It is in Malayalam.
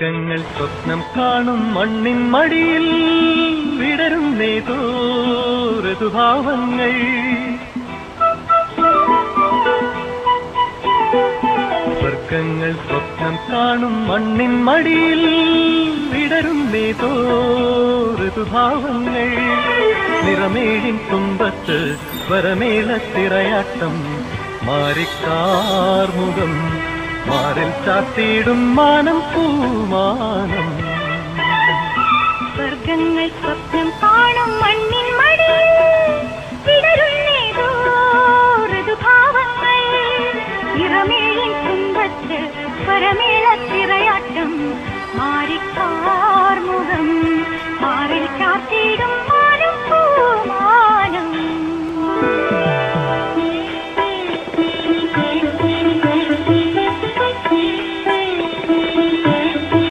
സ്വർഗങ്ങൾ സ്വപ്നം കാണും മണ്ണിൻ മടിയിൽ വിടരുന്നേതോ ഋതുഭാവങ്ങൾ. സ്വർഗങ്ങൾ സ്വപ്നം കാണും മണ്ണിൻ മടിയിൽ വിടരുന്നേതോ ഋതുഭാവങ്ങൾ. നിറമേഴിൻ തുമ്പത്ത് സ്വരമേളത്തിറയാട്ടം മാറിക്കാർമുഖം മാറിൽ ചാത്തിയിടും മാനം പൂമാ